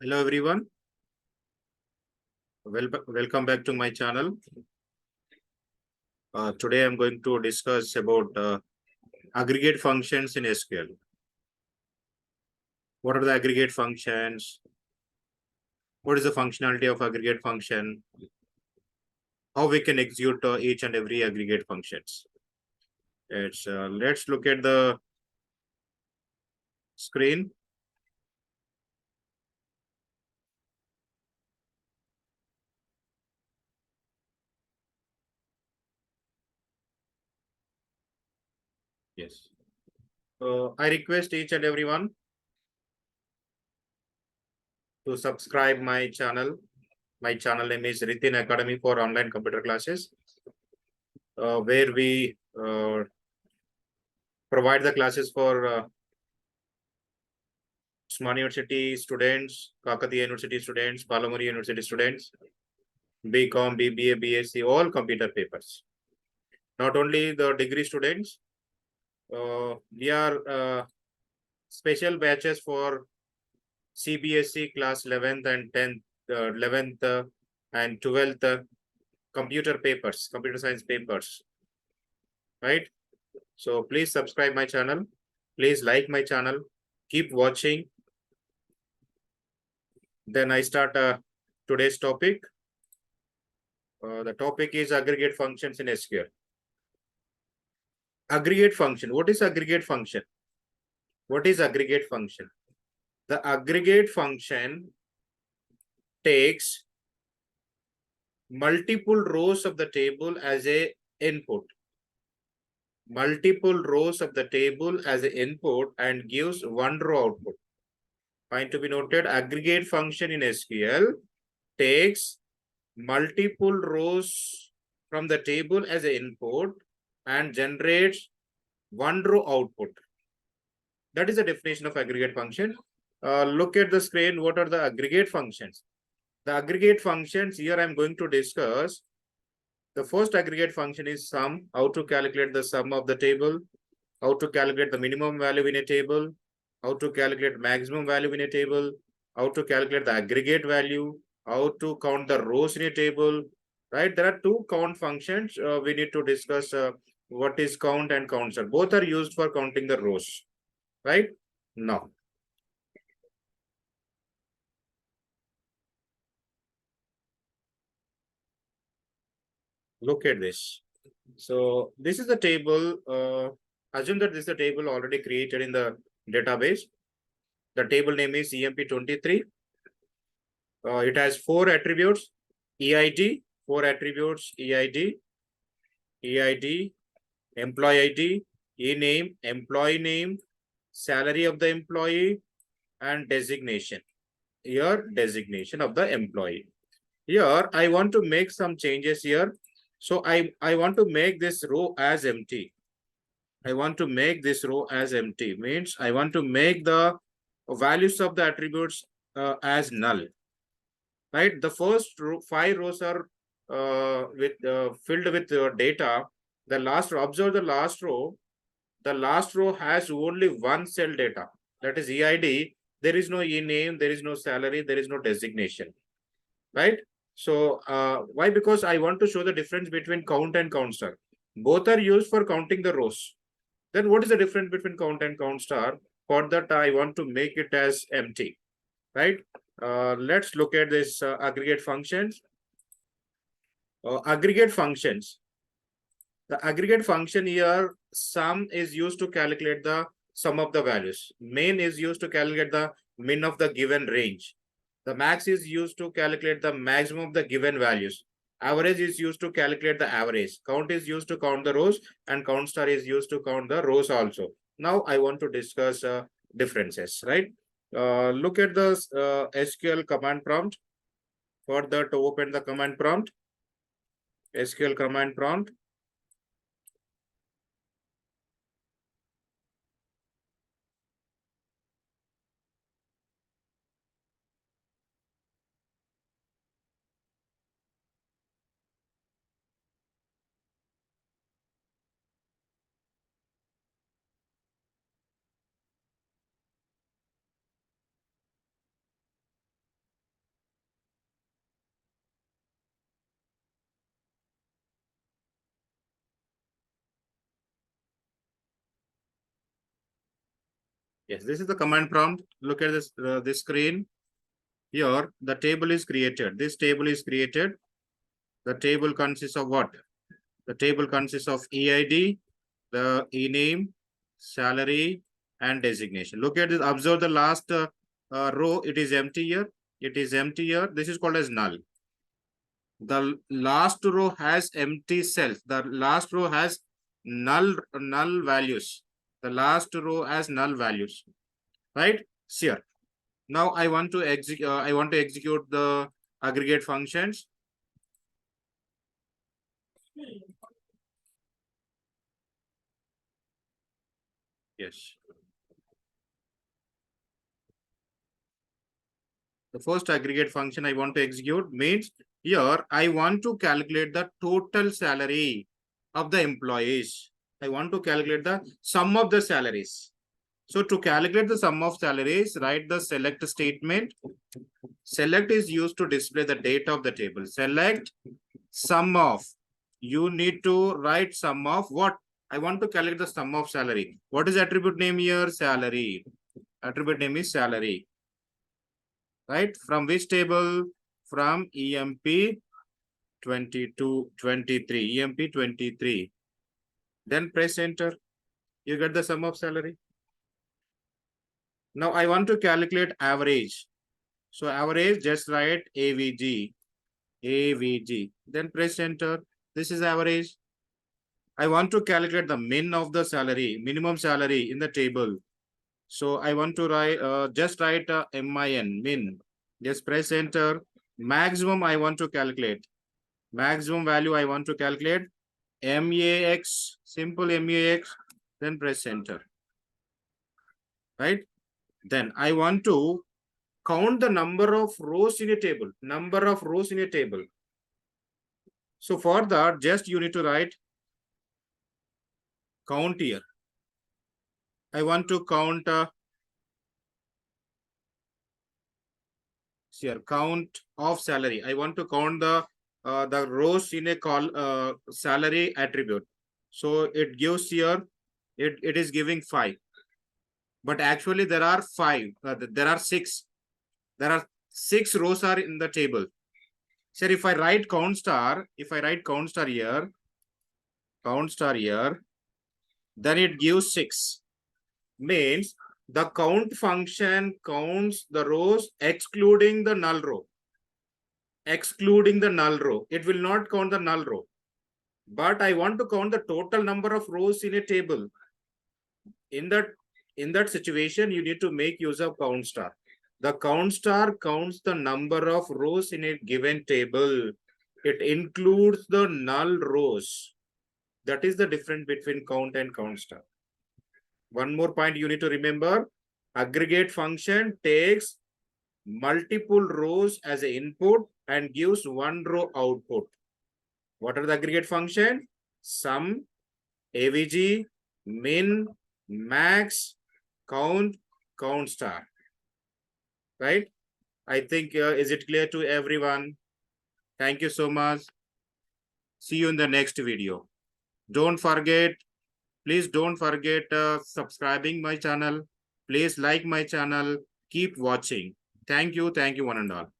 Hello everyone. Welcome back to my channel. Today I'm going to discuss about aggregate functions in SQL. What are the aggregate functions? What is the functionality of aggregate function? How we can execute each and every aggregate functions. Let's look at the screen. Yes. I request each and everyone to subscribe my channel. My channel name is Ritin Academy for online computer classes, where we provide the classes for Usman University students, Kakatiya University students, Palamuri University students, BCom, BBA, BSc, all computer papers. Not only the degree students, we are special batches for CBSE class 11th and 10th, 11th and 12th computer papers, computer science papers, right? So please subscribe my channel. Please like my channel. Keep watching. Then I start today's topic. The topic is aggregate functions in SQL. Aggregate function. What is aggregate function? What is aggregate function? The aggregate function takes multiple rows of the table as a input. Multiple rows of the table as an input and gives one row output. Point to be noted, aggregate function in SQL takes multiple rows from the table as an input and generates one row output. That is the definition of aggregate function. Look at the screen. What are the aggregate functions? The aggregate functions here I'm going to discuss. The first aggregate function is sum. How to calculate the sum of the table. How to calculate the minimum value in a table. How to calculate maximum value in a table. How to calculate the aggregate value. How to count the rows in a table. Right? There are two count functions. We need to discuss what is count and counter. Both are used for counting the rows. Right? Now, look at this. So this is the table. Assume that this is a table already created in the database. The table name is EMP23. It has four attributes: EID, four attributes: EID, employee ID, E-name, employee name, salary of the employee, and designation. Here, designation of the employee. Here, I want to make some changes here. So I want to make this row as empty. I want to make this row as empty. Means I want to make the values of the attributes as null. Right? The first row, 5 rows are filled with data. The last row, observe the last row. The last row has only one cell data. That is EID. There is no E-name. There is no salary. There is no designation. Right? So why? Because I want to show the difference between count and count star. Both are used for counting the rows. Then what is the difference between count and count star? For that, I want to make it as empty, right? Let's look at this aggregate functions. Aggregate functions. The aggregate function here, sum is used to calculate the sum of the values. Min is used to calculate the min of the given range. The max is used to calculate the maximum of the given values. Average is used to calculate the average. Count is used to count the rows, and count star is used to count the rows also. Now I want to discuss differences, right? Look at the SQL command prompt. For that, to open the command prompt, SQL command prompt. Yes, this is the command prompt. Look at this screen. Here, the table is created. This table is created. The table consists of what? The table consists of EID, the e-name, salary, and designation. Look at this. Observe the last row. It is empty here. It is empty here. This is called as null. The last row has empty cells. The last row has null values. The last row has null values. Right? Here. Now I want to execute the aggregate functions. Yes. The first aggregate function I want to execute means here I want to calculate the total salary of the employees. I want to calculate the sum of the salaries. So to calculate the sum of salaries, write the select statement. Select is used to display the data of the table. Select sum of. You need to write sum of what? I want to calculate the sum of salary. What is attribute name here? Salary. Attribute name is salary. Right? From which table? From EMP 22, 23. EMP 23. Then press enter. You get the sum of salary. Now I want to calculate average. So average, just write AVG. AVG. Then press enter. This is average. I want to calculate the min of the salary, minimum salary in the table. So I want to write, just write MIN, min. Just press enter. Maximum I want to calculate. Maximum value I want to calculate. MAX, simple MAX. Then press enter. Right? Then I want to count the number of rows in a table. Number of rows in a table. So for that, just you need to write count here. I want to count here count of salary. I want to count the rows in a salary attribute. So it gives here it is giving 5, but actually there are 5. There are 6. There are 6 rows are in the table. So if I write count star, here, then it gives 6. Means the count function counts the rows excluding the null row. Excluding the null row. It will not count the null row. But I want to count the total number of rows in a table. In that situation, you need to make use of count star. The count star counts the number of rows in a given table. It includes the null rows. That is the difference between count and count star. One more point you need to remember. Aggregate function takes multiple rows as an input and gives one row output. What are the aggregate function? Sum, AVG, min, max, count, count star. Right? I think, is it clear to everyone? Thank you so much. See you in the next video. Don't forget, please don't forget subscribing my channel. Please like my channel. Keep watching. Thank you one and all.